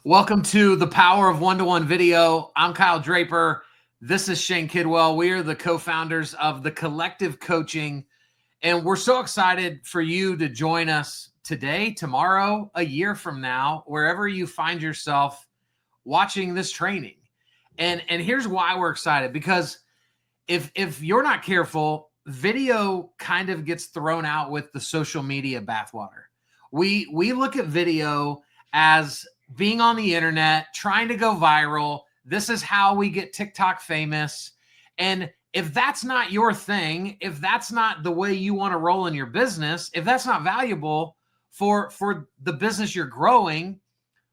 Welcome to the Power of One-to-One Video. I'm Kyle Draper. This is Shane Kidwell. We are the co-founders of The Collective Coaching, and we're so excited for you to join us today, tomorrow, a year from now, wherever you find yourself watching this training. And here's why we're excited, because if you're not careful, video kind of gets thrown out with the social media bathwater. We look at video as being on the internet, trying to go viral. This is how we get TikTok famous. And if that's not your thing, if that's not the way you want to roll in your business, if that's not valuable for the business you're growing,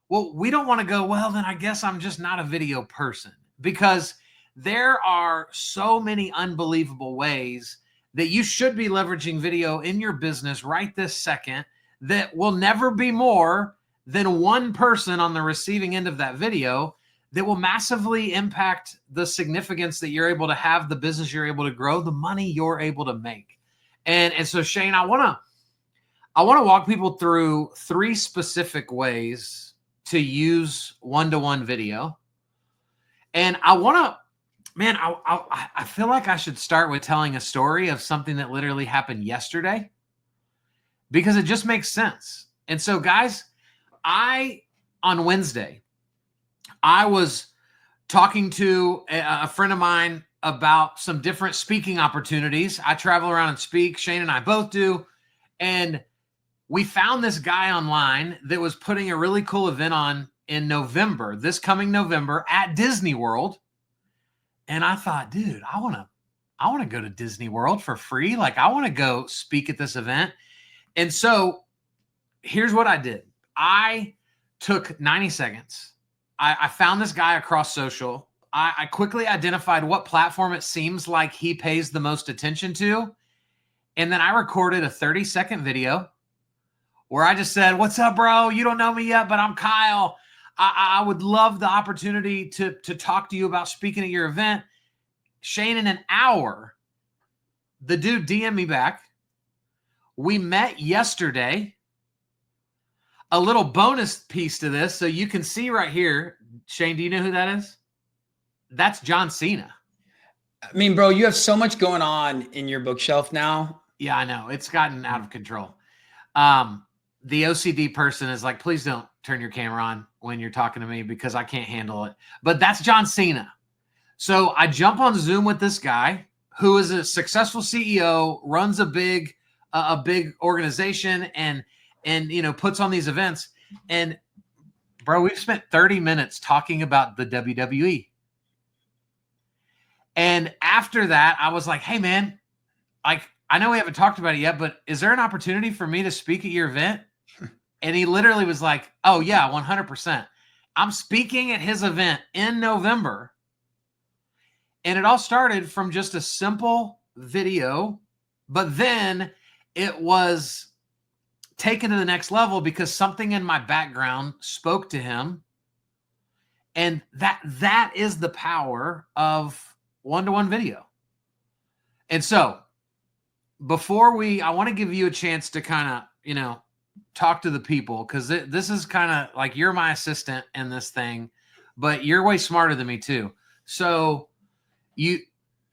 well, we don't want to go, well, then I guess I'm just not a video person, because there are so many unbelievable ways that you should be leveraging video in your business right this second that will never be more than one person on the receiving end of that video that will massively impact the significance that you're able to have, the business you're able to grow, the money you're able to make. And so, Shane, I want to walk people through 3 specific ways to use one-to-one video. And I want to, man, I feel like I should start with telling a story of something that literally happened yesterday, because it just makes sense. And so, guys, on Wednesday, I was talking to a friend of mine about some different speaking opportunities. I travel around and speak. Shane and I both do. And we found this guy online that was putting a really cool event on in November, this coming November, at Disney World. And I thought, dude, I want to go to Disney World for free. Like, I want to go speak at this event. And so here's what I did. I took 90 seconds. I found this guy across social. I quickly identified what platform it seems like he pays the most attention to. And then I recorded a 30-second video where I just said, what's up, bro? You don't know me yet, but I'm Kyle. I would love the opportunity to talk to you about speaking at your event. Shane, in an hour, the dude DM'd me back. We met yesterday. A little bonus piece to this, so you can see right here. Shane, do you know who that is? That's John Cena. I mean, bro, you have so much going on in your bookshelf now. Yeah, I know. It's gotten out of control. The OCD person is like, please don't turn your camera on when you're talking to me, because I can't handle it. But that's John Cena. So I jump on Zoom with this guy who is a successful CEO, runs a big organization, and puts on these events. And bro, we've spent 30 minutes talking about the WWE. And after that, I was like, hey man, like, I know we haven't talked about it yet, but is there an opportunity for me to speak at your event? And he literally was like, oh yeah, 100%. I'm speaking at his event in November. And it all started from just a simple video, but then it was taken to the next level because something in my background spoke to him. And that is the power of one-to-one video. And so I want to give you a chance to kind of, talk to the people, because this is kind of like, you're my assistant in this thing, but you're way smarter than me too. So you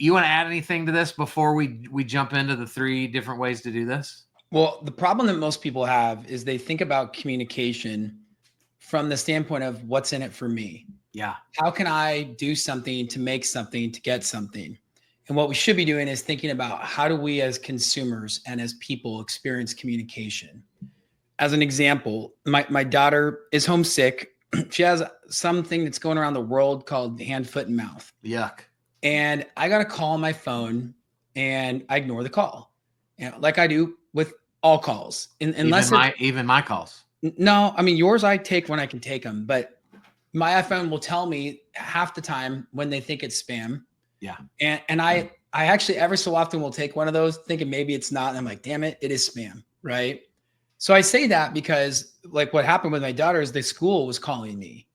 want to add anything to this before we jump into the 3 different ways to do this? Well, the problem that most people have is they think about communication from the standpoint of what's in it for me. Yeah. How can I do something to make something, to get something? And what we should be doing is thinking about, how do we as consumers and as people experience communication? As an example, my daughter is homesick. She has something that's going around the world called hand, foot, and mouth. Yuck. And I got a call on my phone and I ignore the call. Like I do with all calls. Unless even my calls. No, I mean, yours I take when I can take them, but my iPhone will tell me half the time when they think it's spam. Yeah. And I actually every so often will take one of those thinking maybe it's not. And I'm like, damn it, it is spam. Right. So I say that because, like, what happened with my daughter is the school was calling me,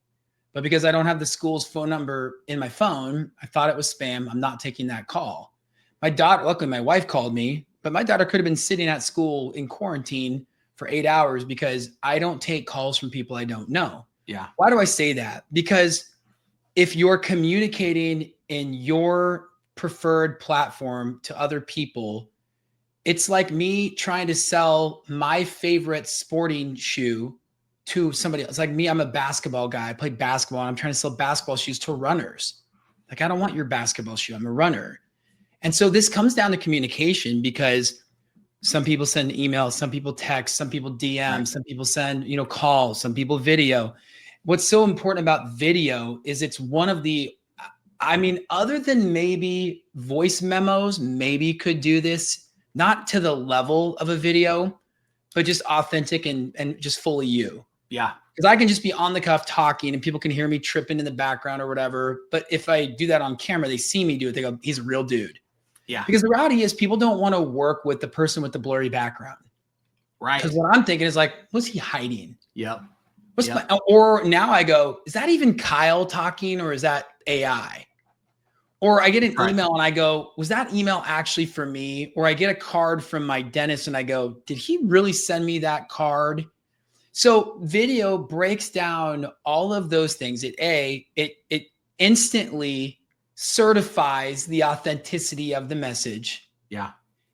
but because I don't have the school's phone number in my phone, I thought it was spam. I'm not taking that call. My daughter, luckily my wife called me, but my daughter could have been sitting at school in quarantine for 8 hours because I don't take calls from people I don't know. Yeah. Why do I say that? Because if you're communicating in your preferred platform to other people, it's like me trying to sell my favorite sporting shoe to somebody else. Like me, I'm a basketball guy. I play basketball and I'm trying to sell basketball shoes to runners. Like, I don't want your basketball shoe. I'm a runner. And so this comes down to communication, because some people send emails, some people text, some people DM, Right. some people send, calls, some people video. What's so important about video is it's one of the, other than maybe voice memos, maybe could do this, not to the level of a video, but just authentic and just fully you. Yeah. Because I can just be on the cuff talking and people can hear me tripping in the background or whatever. But if I do that on camera, they see me do it. They go, he's a real dude. Yeah. Because the reality is people don't want to work with the person with the blurry background. Right. Because what I'm thinking is like, what's he hiding? Yep. Or now I go, is that even Kyle talking or is that AI? Or I get an email and I go, was that email actually for me? Or I get a card from my dentist and I go, did he really send me that card? So video breaks down all of those things. It instantly certifies the authenticity of the message. Yeah.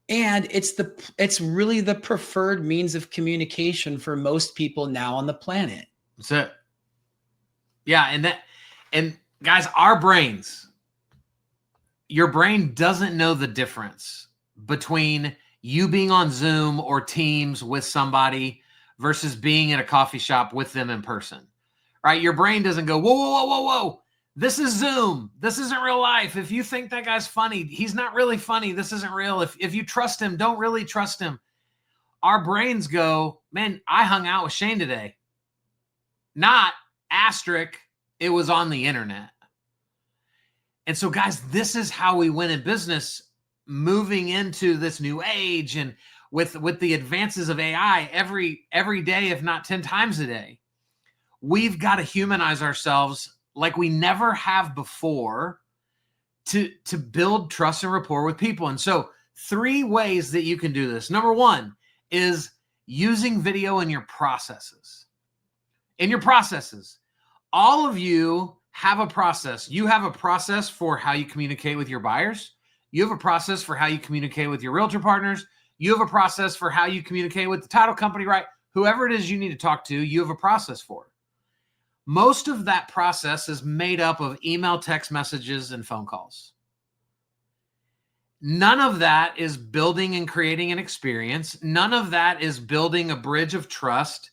And it's really the preferred means of communication for most people now on the planet. That's it. Yeah. And guys, our brains, your brain doesn't know the difference between you being on Zoom or Teams with somebody versus being in a coffee shop with them in person, right? Your brain doesn't go, whoa, whoa, whoa, whoa, whoa. This is Zoom. This isn't real life. If you think that guy's funny, he's not really funny. This isn't real. If you trust him, don't really trust him. Our brains go, man, I hung out with Shane today. Not asterisk, it was on the internet. And so, guys, this is how we win in business moving into this new age, and with the advances of AI every day, if not 10 times a day. We've got to humanize ourselves like we never have before to build trust and rapport with people. And so 3 ways that you can do this. Number 1 is using video in your processes. In your processes, all of you have a process. You have a process for how you communicate with your buyers. You have a process for how you communicate with your realtor partners. You have a process for how you communicate with the title company, right? Whoever it is you need to talk to, you have a process for. Most of that process is made up of email, text messages, and phone calls. None of that is building and creating an experience. None of that is building a bridge of trust.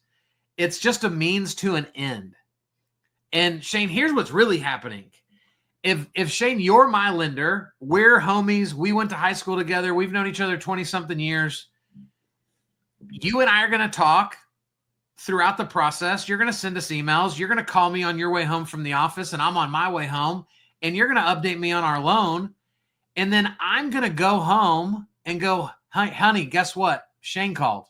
It's just a means to an end. And Shane, here's what's really happening. If Shane, you're my lender, we're homies, we went to high school together, we've known each other 20-something years. You and I are going to talk throughout the process. You're going to send us emails. You're going to call me on your way home from the office, and I'm on my way home, and you're going to update me on our loan. And then I'm going to go home and go, honey, guess what? Shane called.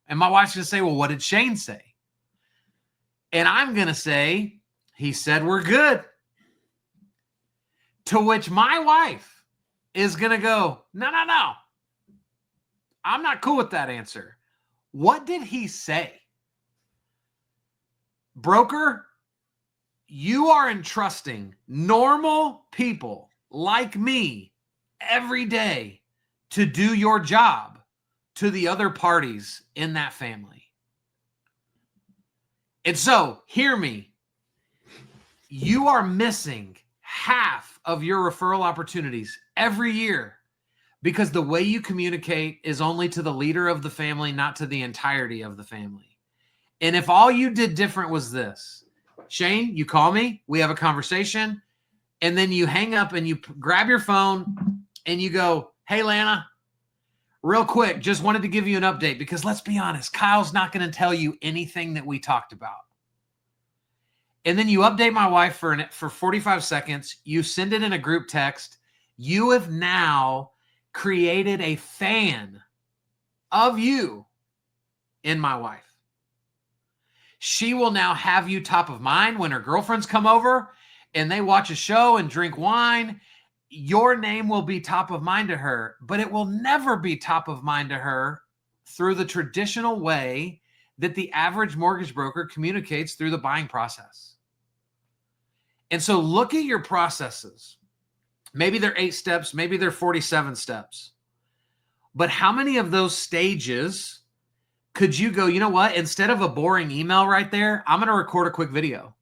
And my wife's going to say, well, what did Shane say? And I'm going to say, he said we're good. To which my wife is going to go, no. I'm not cool with that answer. What did he say? Broker, you are entrusting normal people like me every day to do your job to the other parties in that family. And so, hear me. You are missing half of your referral opportunities every year because the way you communicate is only to the leader of the family, not to the entirety of the family. And if all you did different was this, Shane, you call me, we have a conversation, and then you hang up and you grab your phone and you go, hey, Lana, real quick, just wanted to give you an update because let's be honest, Kyle's not going to tell you anything that we talked about. And then you update my wife for 45 seconds. You send it in a group text. You have now created a fan of you in my wife. She will now have you top of mind when her girlfriends come over and they watch a show and drink wine. Your name will be top of mind to her, but it will never be top of mind to her through the traditional way that the average mortgage broker communicates through the buying process. And so look at your processes. Maybe they're 8 steps, maybe they're 47 steps. But how many of those stages could you go, you know what? Instead of a boring email right there, I'm going to record a quick video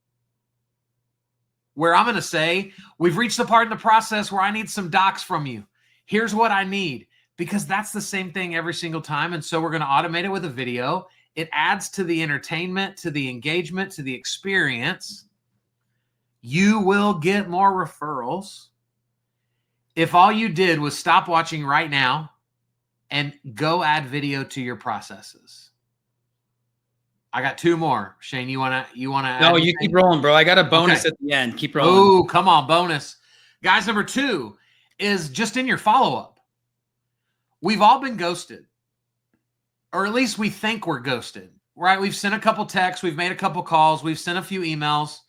where I'm going to say, we've reached the part in the process where I need some docs from you. Here's what I need, because that's the same thing every single time. And so we're going to automate it with a video. It adds to the entertainment, to the engagement, to the experience. You will get more referrals if all you did was stop watching right now and go add video to your processes. I got 2 more. Shane, you wanna add No, anything? you keep rolling, bro. I got a bonus Okay. at the end. Keep rolling. Oh, come on, bonus. Guys, number 2 is just in your follow-up. We've all been ghosted. Or at least we think we're ghosted, right? We've sent a couple texts, we've made a couple calls, we've sent a few emails.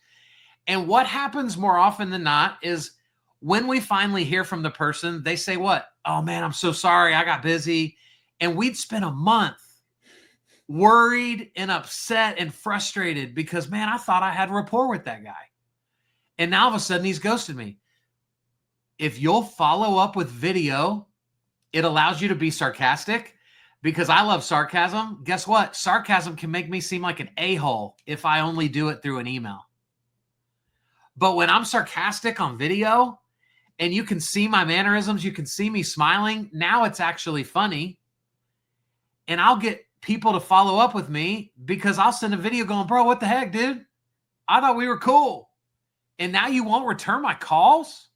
And what happens more often than not is when we finally hear from the person, they say what? Oh man, I'm so sorry, I got busy. And we'd spent a month worried and upset and frustrated because, man, I thought I had rapport with that guy. And now all of a sudden he's ghosted me. If you'll follow up with video, it allows you to be sarcastic because I love sarcasm. Guess what? Sarcasm can make me seem like an a-hole if I only do it through an email. But when I'm sarcastic on video and you can see my mannerisms, you can see me smiling, now it's actually funny. And I'll get people to follow up with me because I'll send a video going, bro, what the heck, dude? I thought we were cool. And now you won't return my calls?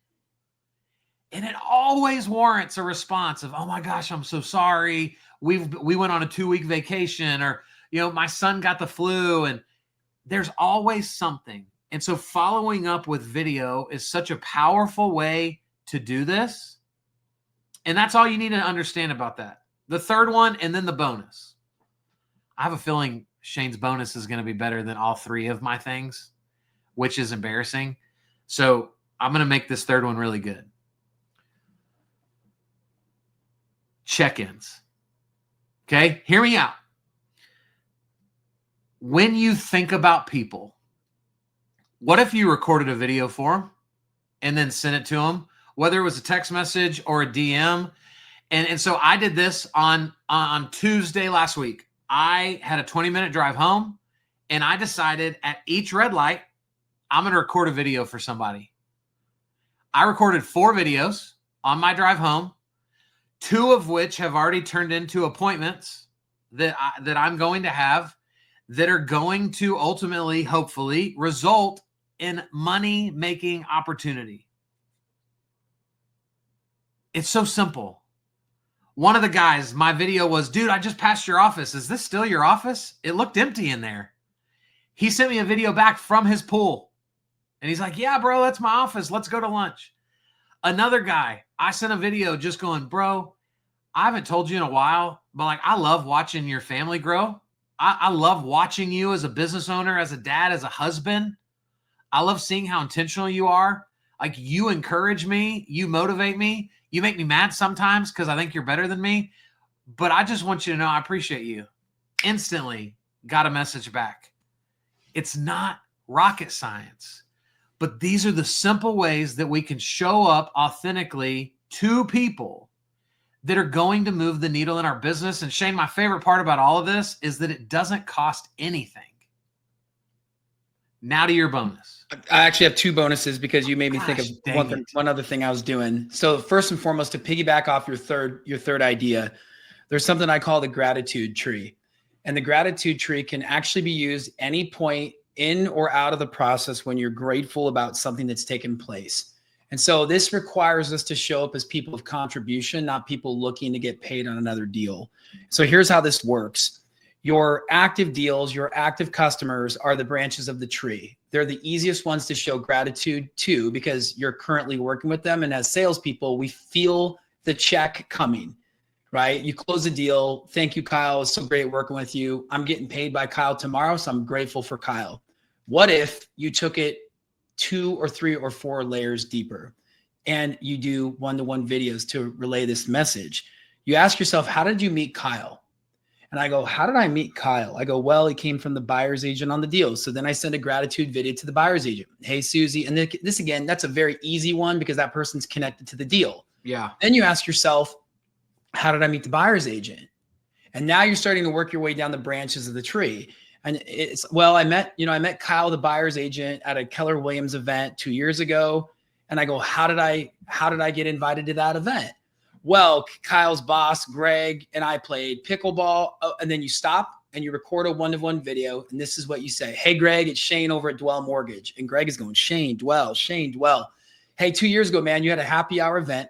And it always warrants a response of, oh my gosh, I'm so sorry. We went on a 2-week vacation, or, my son got the flu, and there's always something. And so following up with video is such a powerful way to do this. And that's all you need to understand about that. The third one, and then the bonus. I have a feeling Shane's bonus is going to be better than all 3 of my things, which is embarrassing. So I'm going to make this third one really good. Check-ins. Okay, hear me out. When you think about people, what if you recorded a video for them and then sent it to them, whether it was a text message or a DM? And so I did this on Tuesday last week. I had a 20-minute drive home, and I decided at each red light, I'm going to record a video for somebody. I recorded 4 videos on my drive home, 2 of which have already turned into appointments that I'm going to have that are going to ultimately, hopefully, result in money-making opportunity. It's so simple. One of the guys, my video was, dude, I just passed your office. Is this still your office? It looked empty in there. He sent me a video back from his pool. And he's like, yeah, bro, that's my office. Let's go to lunch. Another guy, I sent a video just going, bro, I haven't told you in a while, but I love watching your family grow. I love watching you as a business owner, as a dad, as a husband. I love seeing how intentional you are. You encourage me. You motivate me. You make me mad sometimes because I think you're better than me. But I just want you to know I appreciate you. Instantly got a message back. It's not rocket science. But these are the simple ways that we can show up authentically to people that are going to move the needle in our business. And Shane, my favorite part about all of this is that it doesn't cost anything. Now to your bonus. I actually have 2 bonuses because you made me think of one other thing I was doing. So first and foremost, to piggyback off your third idea, there's something I call the gratitude tree. And the gratitude tree can actually be used any point in or out of the process when you're grateful about something that's taken place. And so this requires us to show up as people of contribution, not people looking to get paid on another deal. So here's how this works. Your active deals, your active customers are the branches of the tree. They're the easiest ones to show gratitude to because you're currently working with them. And as salespeople, we feel the check coming, right? You close a deal. Thank you, Kyle. It's so great working with you. I'm getting paid by Kyle tomorrow, so I'm grateful for Kyle. What if you took it 2 or 3 or 4 layers deeper and you do one-to-one videos to relay this message? You ask yourself, how did you meet Kyle? And I go, how did I meet Kyle? I go, well, he came from the buyer's agent on the deal. So then I send a gratitude video to the buyer's agent. Hey, Susie. And this again, that's a very easy one because that person's connected to the deal. Yeah. Then you ask yourself, how did I meet the buyer's agent? And now you're starting to work your way down the branches of the tree. And it's, well, I met Kyle, the buyer's agent, at a Keller Williams event 2 years ago. And I go, how did I get invited to that event? Well, Kyle's boss, Greg, and I played pickleball. And then you stop and you record a one-to-one video. And this is what you say. Hey, Greg, it's Shane over at Dwell Mortgage. And Greg is going, Shane, Dwell. Hey, 2 years ago, man, you had a happy hour event.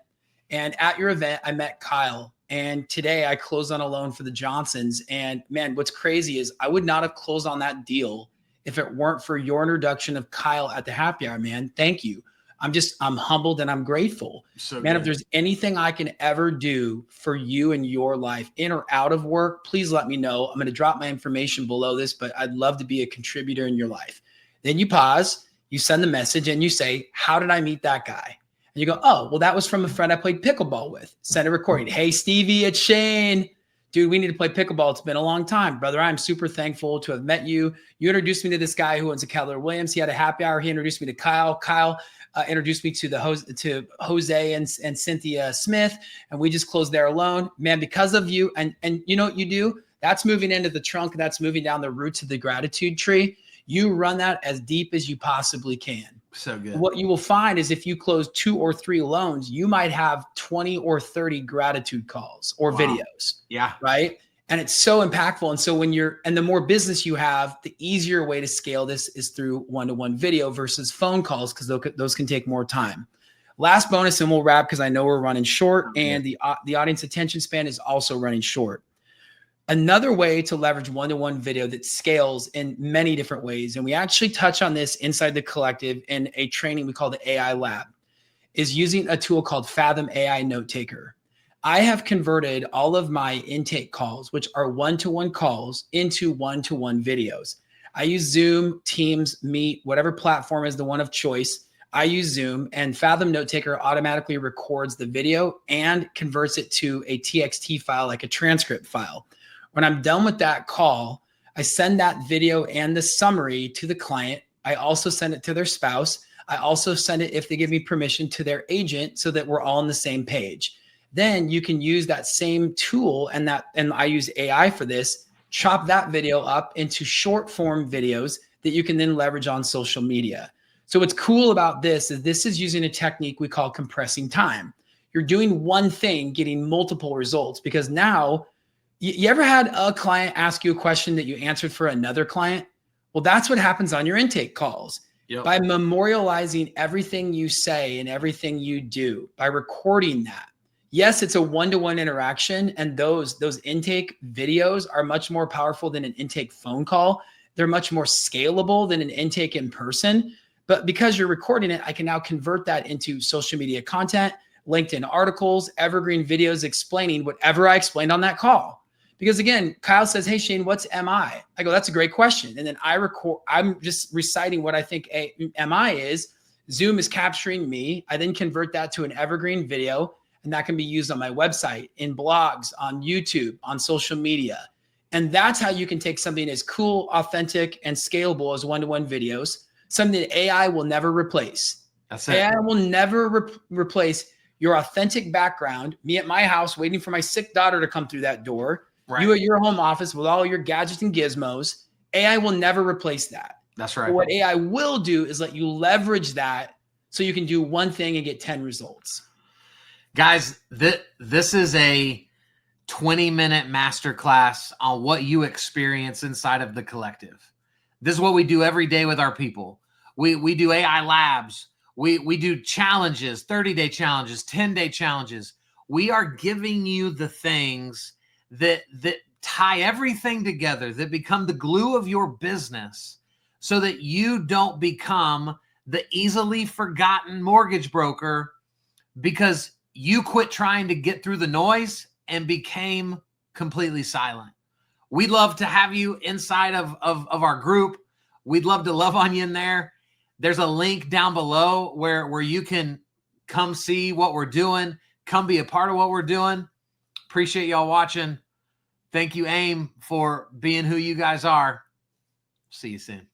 And at your event, I met Kyle. And today I closed on a loan for the Johnsons. And man, what's crazy is I would not have closed on that deal if it weren't for your introduction of Kyle at the happy hour, man. Thank you. I'm humbled and I'm grateful. So man, if there's anything I can ever do for you in your life, in or out of work, please let me know. I'm going to drop my information below this, but I'd love to be a contributor in your life. Then you pause, you send the message and you say, how did I meet that guy? And you go, oh, well, that was from a friend I played pickleball with. Send a recording. Hey, Stevie, it's Shane. Dude, we need to play pickleball. It's been a long time. Brother, I'm super thankful to have met you. You introduced me to this guy who owns a Keller Williams. He had a happy hour. He introduced me to Kyle. Kyle introduced me to Jose and Cynthia Smith. And we just closed their loan. Man, because of you. And you know what you do? That's moving into the trunk. That's moving down the roots of the gratitude tree. You run that as deep as you possibly can. So good. What you will find is if you close 2 or 3 loans, you might have 20 or 30 gratitude calls or videos. Yeah. Right. And it's so impactful. And so and the more business you have, the easier way to scale this is through one-to-one video versus phone calls, because those can take more time. Last bonus, and we'll wrap because I know we're running short, and the audience attention span is also running short. Another way to leverage one-to-one video that scales in many different ways, and we actually touch on this inside the collective in a training we call the AI Lab, is using a tool called Fathom AI Note Taker. I have converted all of my intake calls, which are one-to-one calls, into one-to-one videos. I use Zoom, Teams, Meet, whatever platform is the one of choice. I use Zoom, and Fathom Note Taker automatically records the video and converts it to a TXT file, like a transcript file. When I'm done with that call, I send that video and the summary to the client. I also send it to their spouse. I also send it, if they give me permission, to their agent so that we're all on the same page. Then you can use that same tool, and I use AI for this, chop that video up into short form videos that you can then leverage on social media. So what's cool about this is using a technique we call compressing time. You're doing one thing, getting multiple results, because now you ever had a client ask you a question that you answered for another client? Well, that's what happens on your intake calls. Yep. By memorializing everything you say and everything you do, by recording that. Yes, it's a one-to-one interaction, and those intake videos are much more powerful than an intake phone call. They're much more scalable than an intake in person. But because you're recording it, I can now convert that into social media content, LinkedIn articles, evergreen videos explaining whatever I explained on that call. Because again, Kyle says, hey, Shane, what's MI? I go, that's a great question. And then I'm just reciting what I think MI is. Zoom is capturing me. I then convert that to an evergreen video, and that can be used on my website, in blogs, on YouTube, on social media. And that's how you can take something as cool, authentic, and scalable as one-to-one videos, something that AI will never replace. That's it. AI will never replace your authentic background, me at my house waiting for my sick daughter to come through that door, right. You at your home office with all your gadgets and gizmos. AI will never replace that. That's right. But what AI will do is let you leverage that so you can do one thing and get 10 results. Guys, this is a 20-minute masterclass on what you experience inside of the collective. This is what we do every day with our people. We do AI labs. We do challenges, 30-day challenges, 10-day challenges. We are giving you the things that tie everything together, that become the glue of your business, so that you don't become the easily forgotten mortgage broker because you quit trying to get through the noise and became completely silent. We'd love to have you inside of our group. We'd love to love on you in there. There's a link down below where you can come see what we're doing, come be a part of what we're doing. Appreciate y'all watching. Thank you, AIME, for being who you guys are. See you soon.